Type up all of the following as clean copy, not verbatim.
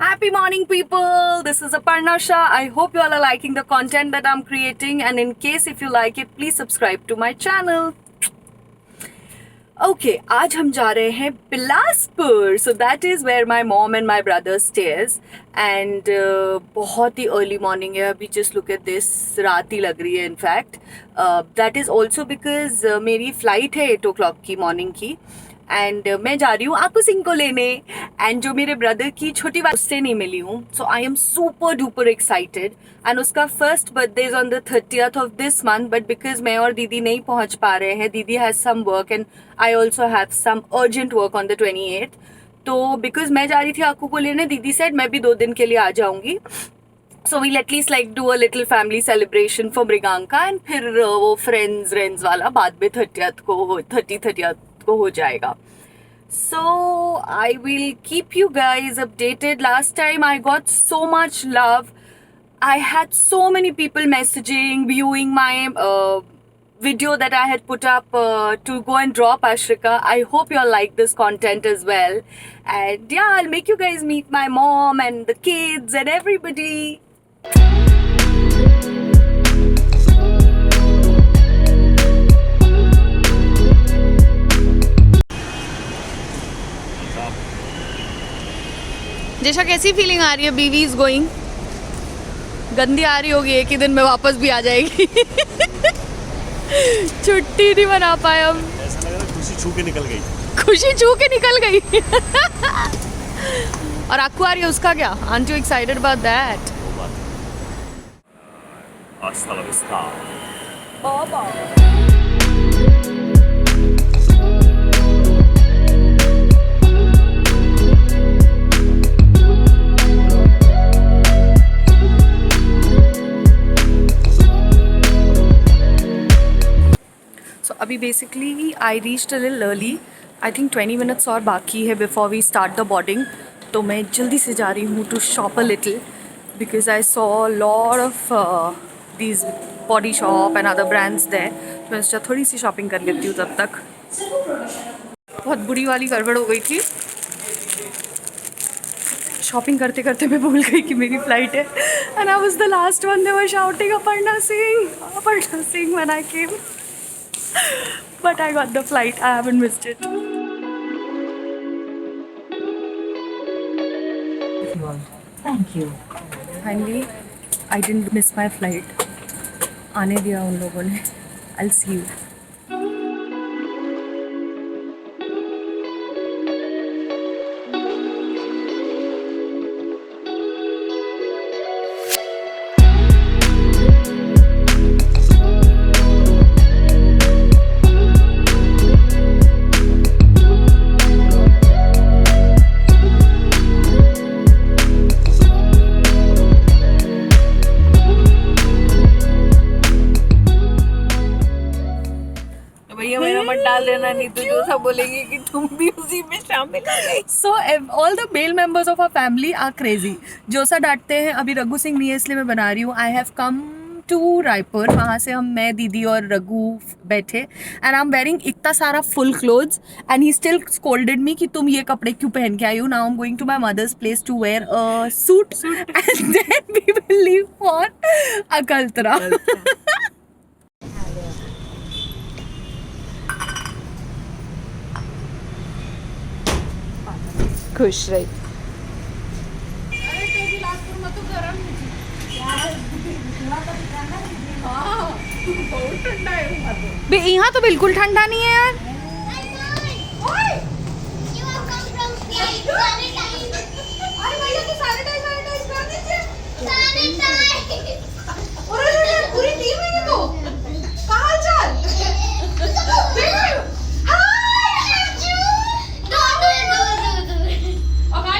Happy morning, people. This is Aparna Shah. I hope you all are liking the content that I'm creating, and in case if you like it, please subscribe to my channel. Okay, आज हम जा रहे हैं Bilaspur. So that is where my mom and my brother stays. And बहुत ही early morning है. अभी just look at this. रात ही लग रही है in fact. That is also because मेरी flight है 8 o'clock की morning की. एंड मैं जा रही हूँ आकू सिंह को लेने. एंड जो मेरे ब्रदर की छोटी बात उससे नहीं मिली हूँ. So I am super duper excited. And उसका first birthday is on the 30th of this month. But because मैं और दीदी नहीं पहुँच पा रहे हैं, दीदी has some work and I also have some urgent work on the 28th. तो बिकॉज मैं जा रही थी आकू को लेने, दीदी सेड मैं भी 2 दिन के लिए आ जाऊँगी. So we'll at least like do a little family celebration for Mriganka. And फिर वो फ्रेंड्स वाला बाद में 30th को हो जाएगा. So I will keep you guys updated. Last time I got so much love. I had so many people messaging, viewing my video that I had put up to go and drop Ashrika. I hope you all like this content as well. And yeah, I'll make you guys meet my mom and the kids and everybody. जैसा कैसी feeling आ रही है? बीवी is going. गंदी आ रही होगी, एक ही दिन में वापस भी आ जाएगी. छुट्टी नहीं मना पाए हम. ऐसा लग रहा है खुशी छू के निकल गई. खुशी छू के निकल गई. और आपको आ रही है उसका क्या? Aren't you excited about that? Hasta la vista. बाबा. अभी basically I reached a little early. I think 20 minutes और बाकी है before we start the boarding. तो मैं जल्दी से जा रही हूँ to shop a little because I saw lot of these body shop and other brands there. तो मैं सोचा थोड़ी सी शॉपिंग कर लेती हूँ तब तक. बहुत बुरी वाली गड़बड़ हो गई थी. शॉपिंग करते करते मैं भूल गई कि मेरी फ्लाइट है. And I was the last one. They were shouting Aparna Singh when I came. But I got the flight. I haven't missed it. Thank you. Finally, I didn't miss my flight. आने दिया उन लोगों ने. I'll see you. मत डाल देना, नहीं तो जो सब बोलेंगे कि तुम भी उसी में शामिल हो गई. So all the male members of our family are crazy. जोसा डांटते हैं. अभी रघु सिंह नहीं है इसलिए मैं बना रही हूँ. I have come to Raipur. वहाँ से मैं दीदी और रघु बैठे. एंड आई एम वेयरिंग इतना सारा full clothes and he still scolded me कि तुम ये कपड़े क्यों पहन के आई हो. Now I am going to my mother's place to wear a suit and then we will leave for Akaltara. खुश रही. यहाँ तो बिल्कुल ठंडा नहीं है यार. पूरी टीम है तो कहाँ चल.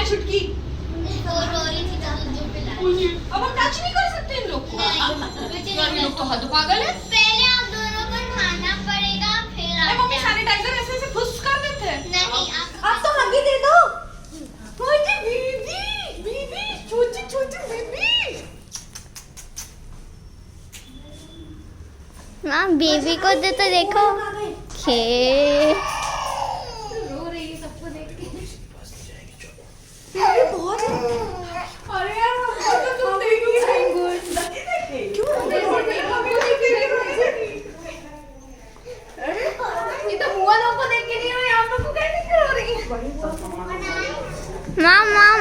छुटकी अब हम टच नहीं कर सकते इन लोग को. ये लोग तो हद पागल है. पहले आप दोनों को खाना पड़ेगा फिर मम्मी सैनिटाइजर ऐसे फुस कर देते हैं. नहीं आप तो लगी दे दो. बीबी छोटी बेबी. माँ बेबी को दे तो देखो. खे रो रही है सबको देख के. बहुत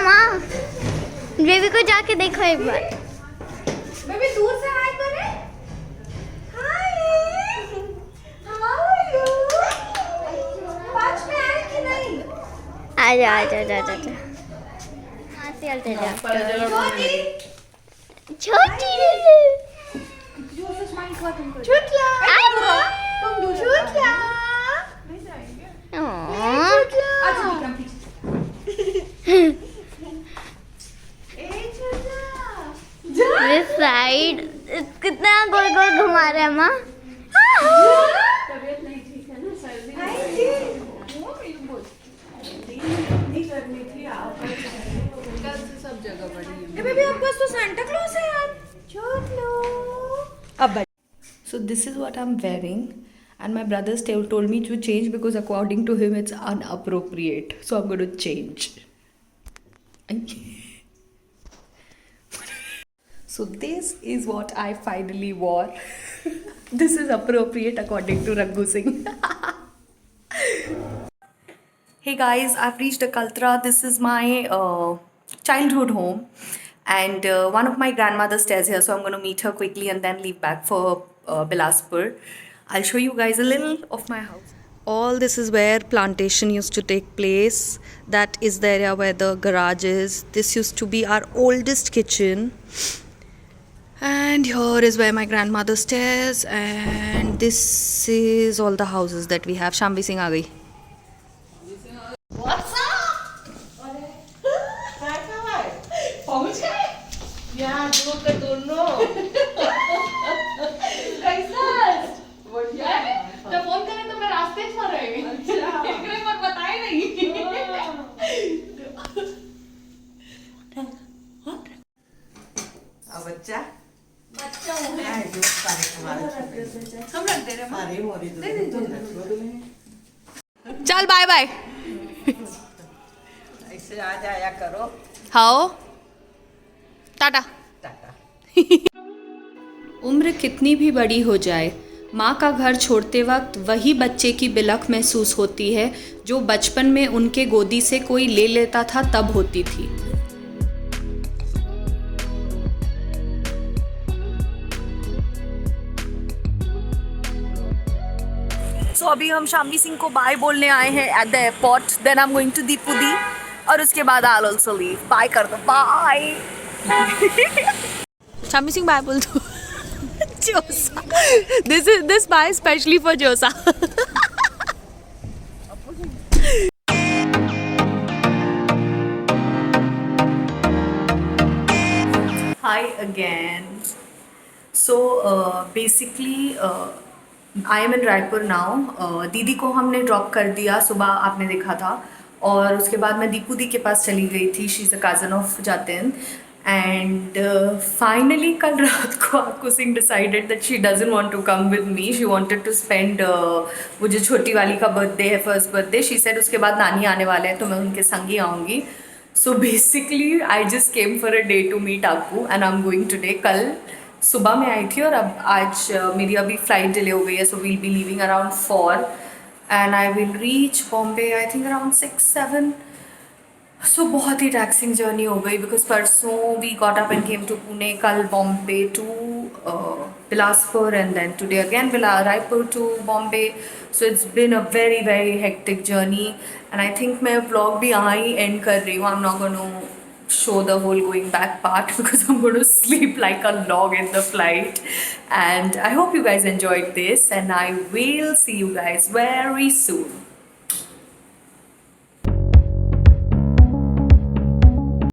माँ बेबी को जाके देखो एक बार। बेबी दूर से हाय करे। हाय, हाउ आर यू? पाँच में आए कि नहीं? आजा आजा आजा आजा। हाँ से चलते जा। छोटी छुटला। छुटला। दिस साइड कितना गोल गोल घुमा रहे हैं माँ। तबीयत नहीं ठीक है ना, सर्दी सब जगह बड़ी है। बेबी आपके पास तो सांता क्लॉज है यार। अब so this is what I'm wearing and my brother still told me to change because according to him it's inappropriate, so I'm going to change. So this is what I finally wore. This is appropriate according to Raghu Singh. Hey guys, I've reached Akaltra. This is my childhood home, and one of my grandmothers stays here, so I'm going to meet her quickly and then leave back for Bilaspur. I'll show you guys a little of my house. All this is where plantation used to take place. That is the area where the garage is. This used to be our oldest kitchen. And here is where my grandmother stays. And this is all the houses that we have. Shambhi Singh aa gayi. Phone करें तो मैं रास्ते में रहेगी। पर बताए नहीं। अब बच्चा हम रख दे रहे हैं। चल बाय बाय। ऐसे आ जाया करो। हाओ टाटा। टाटा। उम्र कितनी भी बड़ी हो जाए, माँ का घर छोड़ते वक्त वही बच्चे की बिलख महसूस होती है जो बचपन में उनके गोदी से कोई ले लेता था तब होती थी। So अभी हम शाम्बी सिंह को बाय बोलने आए हैं at the airport, then I am going to दीपुदी और उसके बाद I will also leave. Bye कर दो, बाय। शाम्बी सिंह बाय बोल दो। Josa. This bye especially for Josa. Hi again. So basically I am in Raipur now. दीदी को हमने ड्रॉप कर दिया, सुबह आपने देखा था, और उसके बाद मैं दीपू दी के पास चली गई थी. She is a cousin of Jatin. And finally कल रात को आकू Singh decided that she doesn't want to come with me. She wanted to spend वो जो छोटी वाली का बर्थडे है, फर्स्ट बर्थडे, she said उसके बाद नानी आने वाले हैं तो मैं उनके संग ही आऊँगी. So basically I just came for a day to meet आकू and I'm going today. कल सुबह में आई थी और अब आज मेरी अभी फ्लाइट डिले हो गई है, so we'll be leaving around 4 and I will reach Bombay I think around 6-7. So बहुत ही टैक्सिंग जर्नी हो गई बिकॉज परसों we got up and came to Pune, कल Bombay to Bilaspur and then today again Raipur to Bombay. So it's been a very very hectic journey and I think मैं vlog भी यहाँ ही end कर रही हूँ. I am not going to show the whole going back part because I'm going to sleep like a log in the flight. And I hope you guys enjoyed this and I will see you guys very soon.